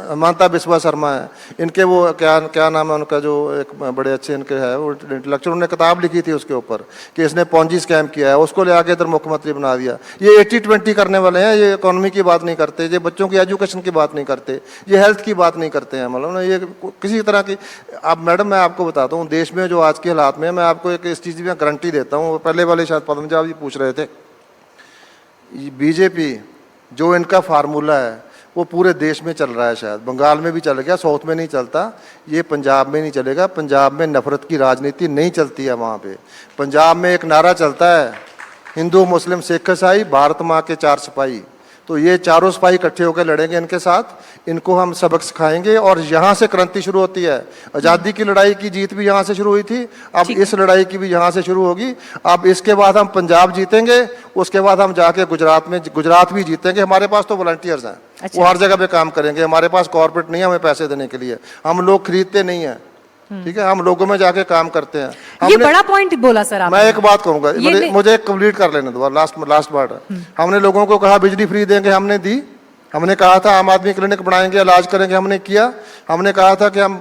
हिमंता बिस्वा शर्मा है, इनके वो क्या नाम है उनका, जो एक बड़े अच्छे इनके है वो इंटेलेक्चुअल, उन्होंने किताब लिखी थी उसके ऊपर कि इसने पॉन्जी स्कैम किया है, उसको ले आके इधर मुख्यमंत्री बना दिया। ये 80-20 करने वाले हैं, ये इकोनॉमी की बात नहीं करते, ये बच्चों की एजुकेशन की बात नहीं करते, ये हेल्थ की बात नहीं करते हैं। मतलब ना ये किसी तरह की। अब मैडम मैं आपको बताता हूँ देश में जो आज के हालात में, मैं आपको एक इस चीज़ में गारंटी देता हूँ। पहले वाले शायद पद्मजा जी पूछ रहे थे, बीजेपी जो इनका फार्मूला है वो पूरे देश में चल रहा है, शायद बंगाल में भी चल गया, साउथ में नहीं चलता, ये पंजाब में नहीं चलेगा। पंजाब में नफरत की राजनीति नहीं चलती है। वहाँ पे पंजाब में एक नारा चलता है, हिंदू मुस्लिम सिख ईसाई भारत माँ के 4 सिपाही। तो ये चारों सिपाही इकट्ठे होकर लड़ेंगे इनके साथ, इनको हम सबक सिखाएंगे और यहाँ से क्रांति शुरू होती है। आज़ादी की लड़ाई की जीत भी यहाँ से शुरू हुई थी, अब इस लड़ाई की भी यहाँ से शुरू होगी। अब इसके बाद हम पंजाब जीतेंगे, उसके बाद हम जाके गुजरात भी जीतेंगे। हमारे पास तो वॉलंटियर्स हैं, वो हर जगह पे काम करेंगे। हमारे पास कॉर्पोरेट नहीं है हमें पैसे देने के लिए, हम लोग खरीदते नहीं है, ठीक है, हम लोगों में जाके काम करते हैं। ये बड़ा पॉइंट बोला सर आपने। मैं एक बात कहूंगा, मुझे कंप्लीट कर लेने दो, लास्ट पार्ट। हमने लोगों को कहा बिजली फ्री देंगे, हमने दी। हमने कहा था आम आदमी क्लिनिक बनाएंगे, इलाज करेंगे, हमने किया। हमने कहा था कि हम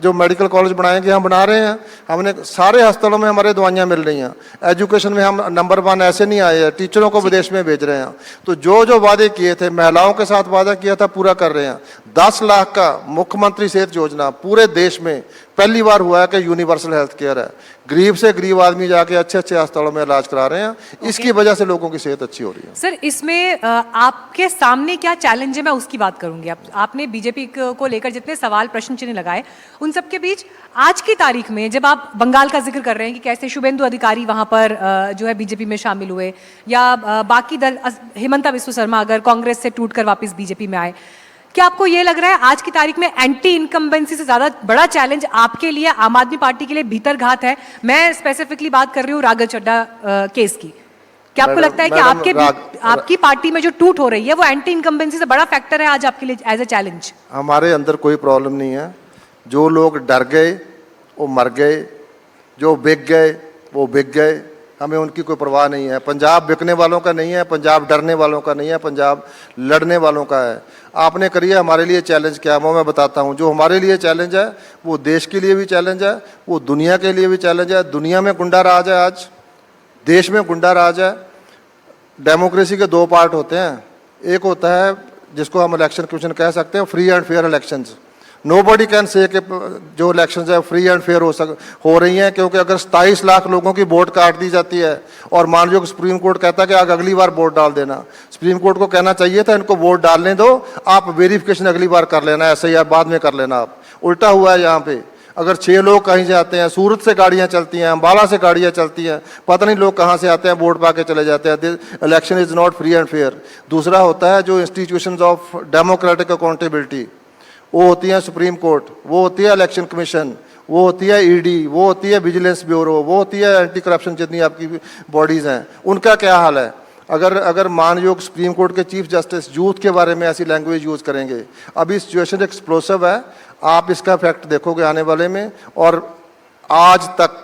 जो मेडिकल कॉलेज बनाएंगे, हम बना रहे हैं। हमने सारे अस्पतालों में हमारे दवाइयाँ मिल रही हैं। एजुकेशन में हम नंबर 1 ऐसे नहीं आए हैं, टीचरों को विदेश में भेज रहे हैं। तो जो वादे किए थे, महिलाओं के साथ वादा किया था, पूरा कर रहे हैं। 10 लाख का मुख्यमंत्री सेहत योजना पूरे देश में पहली बार हुआ है कि यूनिवर्सल हेल्थ केयर है। गरीब से गरीब आदमी जाके अच्छे अस्पतालों में इलाज करा रहे हैं। इसकी वजह से लोगों की सेहत अच्छी हो रही है। सर इसमें आपके सामने क्या चैलेंज है मैं उसकी बात करूंगी। आपने बीजेपी को लेकर जितने सवाल प्रश्न चिन्ह लगाए, उन सब के बीच आज की तारीख में जब आप बंगाल का जिक्र कर रहे हैं कि कैसे शुभेंदु अधिकारी वहां पर जो है बीजेपी में शामिल हुए, या बाकी दल हिमंता बिस्वा शर्मा अगर कांग्रेस से टूटकर वापस बीजेपी में आए, क्या आपको ये लग रहा है आज की तारीख में एंटी इनकम्बेंसी से ज्यादा बड़ा चैलेंज आपके लिए, आम आदमी पार्टी के लिए भीतर घात है? मैं स्पेसिफिकली बात कर रही हूँ राघव चड्ढा केस की। क्या आपको लगता है कि आपकी पार्टी में जो टूट हो रही है वो एंटी इनकम्बेंसी से बड़ा फैक्टर है आज आपके लिए एज ए चैलेंज? हमारे अंदर कोई प्रॉब्लम नहीं है। जो लोग डर गए वो मर गए, जो बिक गए वो बिक गए, हमें उनकी कोई परवाह नहीं है। पंजाब बिकने वालों का नहीं है, पंजाब डरने वालों का नहीं है, पंजाब लड़ने वालों का है। आपने करिए हमारे लिए चैलेंज क्या है, वो मैं बताता हूँ। जो हमारे लिए चैलेंज है वो देश के लिए भी चैलेंज है, वो दुनिया के लिए भी चैलेंज है। दुनिया में गुंडा राज है आज, देश में गुंडा राज है। डेमोक्रेसी के 2 पार्ट होते हैं, एक होता है जिसको हम इलेक्शन कमीशन कह सकते हैं, free and fair elections. Nobody can say कि जो इलेक्शंस है फ्री एंड फेयर हो रही हैं, क्योंकि अगर 27 लाख लोगों की वोट काट दी जाती है और मान लो सुप्रीम कोर्ट कहता है कि अगली बार वोट डाल देना, सुप्रीम कोर्ट को कहना चाहिए था इनको वोट डालने दो, आप वेरिफिकेशन अगली बार कर लेना, ऐसे ही बाद में कर लेना। आप उल्टा हुआ है यहाँ पे। अगर 6 लोग कहीं जाते हैं, सूरत से गाड़ियाँ चलती हैं, अम्बाला से गाड़ियाँ चलती हैं, पता नहीं लोग कहाँ से आते हैं, वोट पा के चले जाते हैं। Election is not free and fair. दूसरा होता है जो इंस्टीट्यूशंस ऑफ डेमोक्रेटिक अकाउंटेबिलिटी, वो होती है सुप्रीम कोर्ट, वो होती है इलेक्शन कमीशन, वो होती है ईडी, वो होती है विजिलेंस ब्यूरो, वो होती है एंटी करप्शन, जितनी आपकी बॉडीज़ हैं, उनका क्या हाल है? अगर मानयोग सुप्रीम कोर्ट के चीफ जस्टिस यूथ के बारे में ऐसी लैंग्वेज यूज़ करेंगे, अभी सिचुएशन एक्सप्लोसिव है, आप इसका फैक्ट देखोगे आने वाले में। और आज तक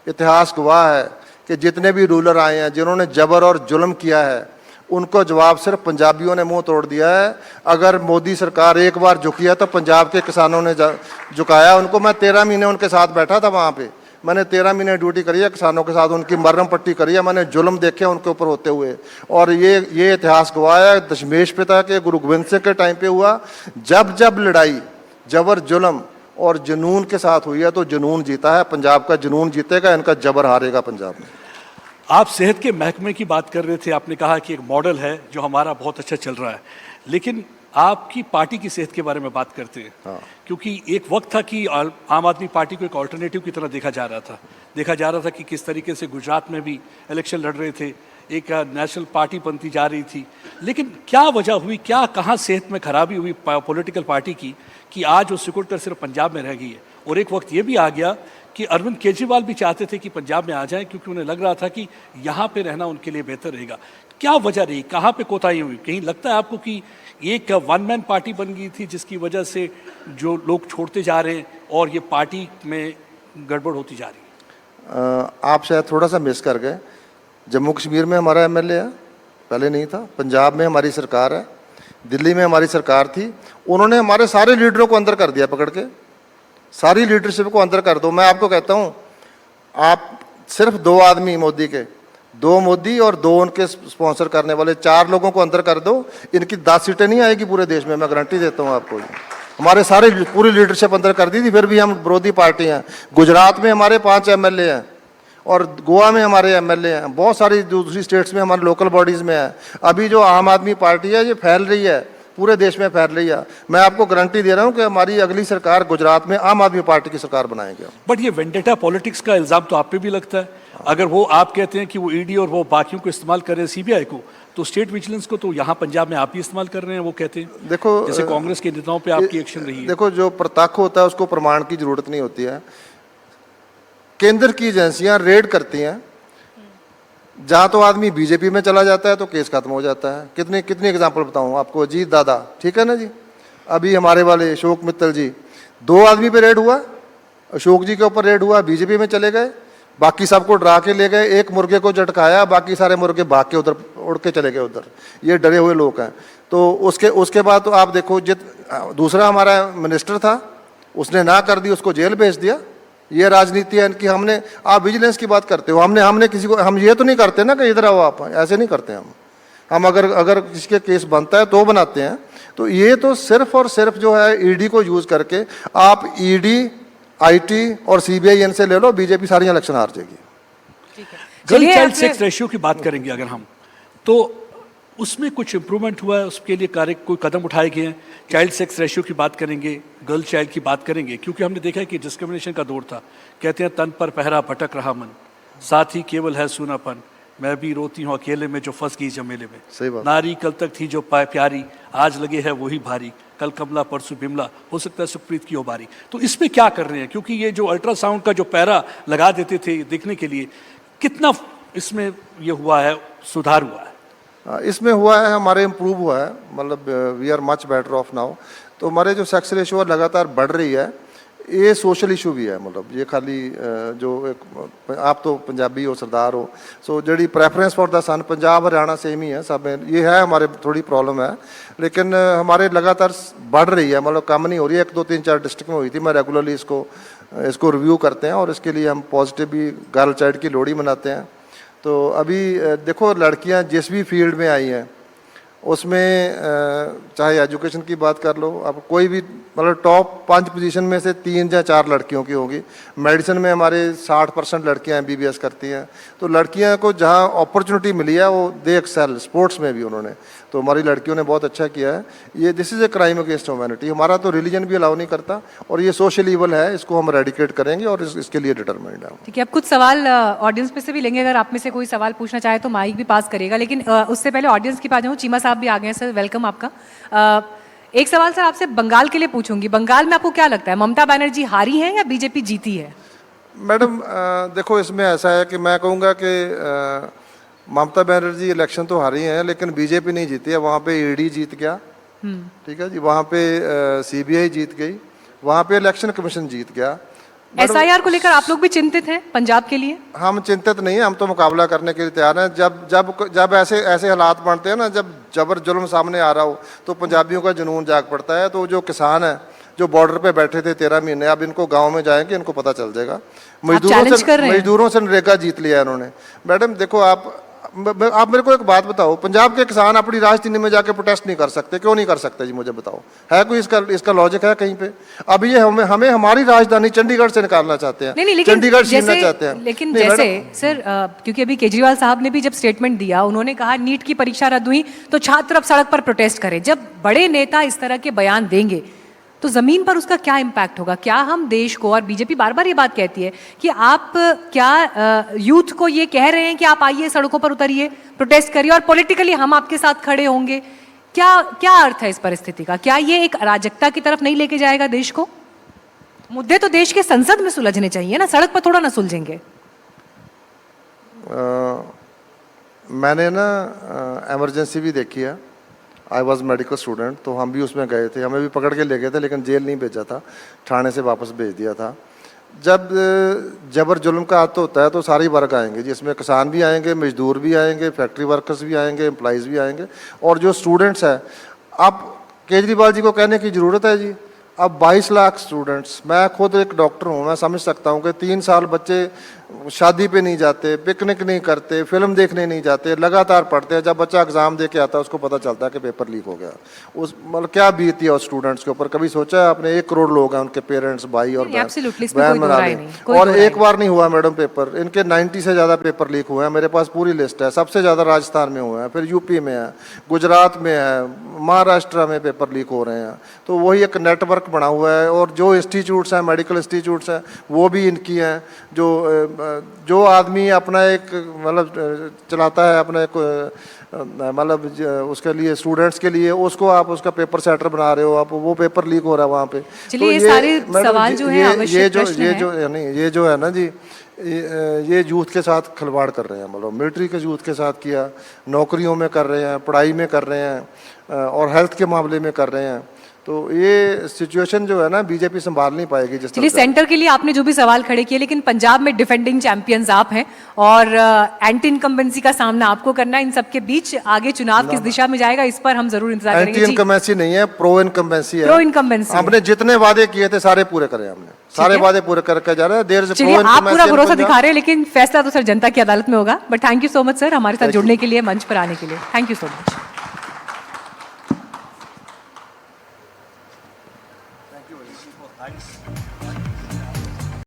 इतिहास गवाह है कि जितने भी रूलर आए हैं जिन्होंने जबर और जुल्म किया है, उनको जवाब सिर्फ पंजाबियों ने मुंह तोड़ दिया है। अगर मोदी सरकार एक बार झुकी है तो पंजाब के किसानों ने झुकाया उनको। मैं 13 महीने उनके साथ बैठा था वहाँ पे, मैंने 13 महीने ड्यूटी करी है किसानों के साथ, उनकी मरहम पट्टी करी है, मैंने जुल्म देखे उनके ऊपर होते हुए। और ये इतिहास गवाह है दशमेश पिता के गुरु गोविंद सिंह के टाइम पे हुआ। जब जब लड़ाई जबर जुल्म और जुनून के साथ हुई है तो जुनून जीता है, पंजाब का जुनून जीतेगा, इनका जबर हारेगा पंजाब में। आप सेहत के महकमे की बात कर रहे थे, आपने कहा कि एक मॉडल है जो हमारा बहुत अच्छा चल रहा है, लेकिन आपकी पार्टी की सेहत के बारे में बात करते हैं। हाँ। क्योंकि एक वक्त था कि आम आदमी पार्टी को एक ऑल्टरनेटिव की तरह देखा जा रहा था कि किस तरीके से गुजरात में भी इलेक्शन लड़ रहे थे, एक नेशनल पार्टी बनती जा रही थी। लेकिन क्या वजह हुई, क्या कहाँ सेहत में खराबी हुई पॉलिटिकल पार्टी की कि आज वो सिकुड़कर सिर्फ पंजाब में रह गई है? और एक वक्त ये भी आ गया कि अरविंद केजरीवाल भी चाहते थे कि पंजाब में आ जाएं, क्योंकि उन्हें लग रहा था कि यहाँ पे रहना उनके लिए बेहतर रहेगा। क्या वजह रही, कहाँ पे कोताही हुई? कहीं लगता है आपको कि एक वन मैन पार्टी बन गई थी जिसकी वजह से जो लोग छोड़ते जा रहे हैं और ये पार्टी में गड़बड़ होती जा रही है? आप शायद थोड़ा सा मिस कर गए। जम्मू कश्मीर में हमारा एमएलए है, पहले नहीं था। पंजाब में हमारी सरकार है, दिल्ली में हमारी सरकार थी। उन्होंने हमारे सारे लीडरों को अंदर कर दिया पकड़ के, सारी लीडरशिप को अंदर कर दो। मैं आपको कहता हूँ, आप सिर्फ 2 आदमी मोदी के, 2 मोदी और 2 उनके स्पॉन्सर करने वाले 4 लोगों को अंदर कर दो, इनकी 10 सीटें नहीं आएगी पूरे देश में, मैं गारंटी देता हूँ आपको। हमारे सारे पूरी लीडरशिप अंदर कर दी थी, फिर भी हम विरोधी पार्टी हैं। गुजरात में हमारे 5 एमएलए हैं और गोवा में हमारे एमएलए हैं, बहुत सारी दूसरी स्टेट्स में हमारे लोकल बॉडीज़ में है। अभी जो आम आदमी पार्टी है ये फैल रही है, पूरे देश में फैल रही है। मैं आपको गारंटी दे रहा हूं कि हमारी अगली सरकार गुजरात में आम आदमी पार्टी की सरकार बनाएगी। बट ये वेंडेटा पॉलिटिक्स का इल्जाम तो आप पे भी लगता है। अगर वो आप कहते हैं कि वो ईडी और वो बाकियों को इस्तेमाल कर रहे हैं सीबीआई को, तो स्टेट विजिलेंस को तो यहाँ पंजाब में आप ही इस्तेमाल कर रहे हैं, वो कहते हैं। देखो, जैसे कांग्रेस के नेताओं पे आपकी एक्शन रही है। देखो, जो प्रत्यक्ष होता है उसको प्रमाण की जरूरत नहीं होती है। केंद्र की एजेंसियां रेड करती हैं, जहाँ तो आदमी बीजेपी में चला जाता है तो केस खत्म हो जाता है। कितनी एग्जांपल बताऊं आपको। अजीत दादा, ठीक है ना जी, अभी हमारे वाले अशोक मित्तल जी, 2 आदमी पे रेड हुआ, अशोक जी के ऊपर रेड हुआ, बीजेपी में चले गए, बाकी सबको डरा के ले गए, एक मुर्गे को झटकाया, बाकी सारे मुर्गे भाग के उधर उड़ के चले गए उधर। ये डरे हुए लोग हैं। तो उसके बाद तो आप देखो, दूसरा हमारा मिनिस्टर था, उसने ना कर दी, उसको जेल भेज दिया। ये राजनीति है इनकी। आप विजिलेंस की बात करते हो, हमने किसी को, हम ये तो नहीं करते ना कि इधर आओ आप, ऐसे नहीं करते हम अगर किसी के केस बनता है तो बनाते हैं। तो ये तो सिर्फ और सिर्फ जो है ईडी को यूज करके, आप ईडी, आईटी और सीबीआई इनसे ले लो, बीजेपी सारी इलेक्शन हार जाएगी। गर्ल चाइल्ड सेक्स रेशियो की बात करेंगे अगर हम, तो उसमें कुछ इम्प्रूवमेंट हुआ है, उसके लिए कोई कदम उठाए गए हैं? चाइल्ड सेक्स रेशियो की बात करेंगे, गर्ल चाइल्ड की बात करेंगे, क्योंकि हमने देखा है कि डिस्क्रिमिनेशन का दौर था। कहते हैं तन पर पहरा भटक रहा मन, साथ ही केवल है सूनापन, मैं भी रोती हूँ अकेले में जो फंस गई जमेले में। सही बात। नारी कल तक थी जो प्यारी, आज लगे है वही भारी, कल कमला परसों बिमला, हो सकता है सुप्रीत की हो बारी। तो इसमें क्या कर रहे हैं? क्योंकि ये जो अल्ट्रासाउंड का जो पैरा लगा देते थे देखने के लिए, कितना इसमें ये हुआ है, सुधार हुआ है? इसमें हुआ है, हमारे इम्प्रूव हुआ है, मतलब we are much better off now. तो हमारे जो सेक्स रेशियो लगातार बढ़ रही है, ये सोशल इशू भी है। मतलब ये खाली जो एक, आप तो पंजाबी हो, सरदार हो, सो जड़ी preference for the son Punjab Haryana same ही है सब में, ये है हमारे थोड़ी प्रॉब्लम है। लेकिन हमारे लगातार बढ़ रही है, मतलब कम नहीं हो रही है। 1 2 3 4 डिस्ट्रिक्ट में हुई थी। मैं रेगुलरली इसको रिव्यू करते हैं और इसके लिए हम पॉजिटिव भी गर्ल चाइल्ड की लोहड़ी मनाते हैं। तो अभी देखो, लड़कियां जिस भी फील्ड में आई हैं उसमें, चाहे एजुकेशन की बात कर लो, अब कोई भी, मतलब टॉप 5 पोजीशन में से 3 या 4 लड़कियों की होगी। मेडिसिन में हमारे 60% लड़कियां एमबीबीएस करती हैं। तो लड़कियां को जहां अपॉर्चुनिटी मिली है वो दे एक्सेल, स्पोर्ट्स में भी उन्होंने, तो हमारी लड़कियों ने बहुत अच्छा किया है। ये this is a crime against humanity. हमारा तो रिलीजन भी अलाउ नहीं करता और ये सोशल ईवल है, इसको हम रेडिकेट करेंगे और इसके लिए डिटरमाइंड है। ठीक है, अब कुछ सवाल ऑडियंस में से भी लेंगे। अगर आप में से कोई सवाल पूछना चाहे तो माइक भी पास करेगा, लेकिन उससे पहले ऑडियंस के पास जाऊँ। चीमा साहब भी आ गए हैं सर, वेलकम आपका। एक सवाल सर आपसे बंगाल के लिए पूछूंगी। बंगाल में आपको क्या लगता है, ममता बनर्जी हारी हैं या बीजेपी जीती है? मैडम देखो, इसमें ऐसा है कि मैं कहूँगा कि ममता बनर्जी इलेक्शन तो हारी हैं, लेकिन बीजेपी नहीं जीती है। वहाँ पे ईडी जीत गया, ठीक है जी, वहाँ पे सीबीआई जीत गई, वहाँ पे इलेक्शन कमीशन जीत गया। एसआईआर को लेकर आप लोग भी चिंतित हैं पंजाब के लिए? हम चिंतित नहीं हैं, हम तो मुकाबला करने के लिए तैयार हैं। जब ऐसे हालात बनते हैं ना, जब जबर जुल्म सामने आ रहा हो, तो पंजाबियों का जुनून जाग पड़ता है। तो जो किसान है, जो बॉर्डर पे बैठे थे 13 महीने, अब इनको गांव में जाएंगे, इनको पता चल जाएगा। challenge कर रहे हैं? मजदूरों से नरेगा जीत लिया इन्होंने। मैडम देखो, आप मेरे को एक बात बताओ, पंजाब के किसान अपनी राजधानी में जाके प्रोटेस्ट नहीं कर सकते, क्यों नहीं कर सकते जी? मुझे बताओ, है कोई इसका लॉजिक है कहीं पे? अब ये हमें हमारी राजधानी चंडीगढ़ से निकालना चाहते हैं, नहीं, लेकिन चंडीगढ़ छीनना चाहते हैं। लेकिन नहीं, जैसे मैडम, सर क्योंकि अभी केजरीवाल साहब ने भी जब स्टेटमेंट दिया, उन्होंने कहा नीट की परीक्षा रद्द हुई तो छात्र अब सड़क पर प्रोटेस्ट करें। जब बड़े नेता इस तरह के बयान देंगे तो जमीन पर उसका क्या इम्पैक्ट होगा? क्या हम देश को, और बीजेपी बार बार ये बात कहती है कि आप क्या यूथ को ये कह रहे हैं कि आप आइए सड़कों पर उतरिए, प्रोटेस्ट करिए और पॉलिटिकली हम आपके साथ खड़े होंगे? क्या क्या अर्थ है इस परिस्थिति का? क्या ये एक अराजकता की तरफ नहीं लेके जाएगा देश को? मुद्दे तो देश के संसद में सुलझने चाहिए ना, सड़क पर थोड़ा ना सुलझेंगे। मैंने ना इमरजेंसी भी देखी है, आई वॉज मेडिकल स्टूडेंट, तो हम भी उसमें गए थे, हमें भी पकड़ के ले गए थे, लेकिन जेल नहीं भेजा था, थाने से वापस भेज दिया था। जब जबर जुल्म का हाथ होता है तो सारे वर्ग आएंगे, जिसमें किसान भी आएंगे, मजदूर भी आएंगे, फैक्ट्री वर्कर्स भी आएंगे, एम्प्लॉइज़ भी आएंगे, और जो स्टूडेंट्स हैं, अब केजरीवाल जी को कहने की ज़रूरत है जी? अब 22 लाख स्टूडेंट्स, मैं खुद एक डॉक्टर हूँ, मैं समझ सकता हूँ कि 3 साल बच्चे शादी पे नहीं जाते, पिकनिक नहीं करते, फिल्म देखने नहीं जाते, लगातार पढ़ते हैं। जब बच्चा एग्जाम दे के आता है उसको पता चलता है कि पेपर लीक हो गया, उस मतलब क्या बीती है उस स्टूडेंट्स के ऊपर? कभी सोचा है आपने? 1 करोड़ लोग हैं, उनके पेरेंट्स, भाई और बहन बना लें, और एक बार नहीं हुआ मैडम पेपर, इनके 90 से ज़्यादा पेपर लीक हुए हैं, मेरे पास पूरी लिस्ट है। सबसे ज़्यादा राजस्थान में हुए हैं, फिर यूपी में है, गुजरात में है, महाराष्ट्र में पेपर लीक हो रहे हैं। तो वही एक नेटवर्क बना हुआ है, और जो इंस्टीट्यूट्स हैं, मेडिकल इंस्टीट्यूट्स हैं, वो भी इनकी हैं। जो आदमी अपना एक मतलब चलाता है अपना एक मतलब उसके लिए, स्टूडेंट्स के लिए, उसको आप उसका पेपर सेटर बना रहे हो, आप वो पेपर लीक हो रहा है वहाँ पे। चलिए, ये सारे सवाल जो हैं आवश्यक प्रश्न हैं। ये जो है ना जी, ये यूथ के साथ खिलवाड़ कर रहे हैं, मतलब मिलिट्री के यूथ के साथ किया, नौकरियों में कर रहे हैं, पढ़ाई में कर रहे हैं, और हेल्थ के मामले में कर रहे हैं। तो ये सिचुएशन जो है ना, बीजेपी संभाल नहीं पाएगी जिस तरह। चलिए, सेंटर के लिए आपने जो भी सवाल खड़े किए, लेकिन पंजाब में डिफेंडिंग चैंपियंस आप हैं और एंटी इनकम्बेंसी का सामना आपको करना है। इन सबके बीच आगे चुनाव किस दिशा में जाएगा, इस पर हम जरूर इंतजार करेंगे। एंटी इनकम्बेंसी नहीं है, प्रो इनकम्बेंसी है। Pro incumbency. हमने जितने वादे किए थे सारे पूरे करे, हमने सारे वादे पूरे करके जा रहे हैं। देर से चलिए, आप पूरा भरोसा दिखा रहे हैं, लेकिन फैसला तो सर जनता की अदालत में होगा। But thank you so much sir, हमारे साथ जुड़ने के लिए, मंच पर आने के लिए। Thank you so much. Thank you for thanks.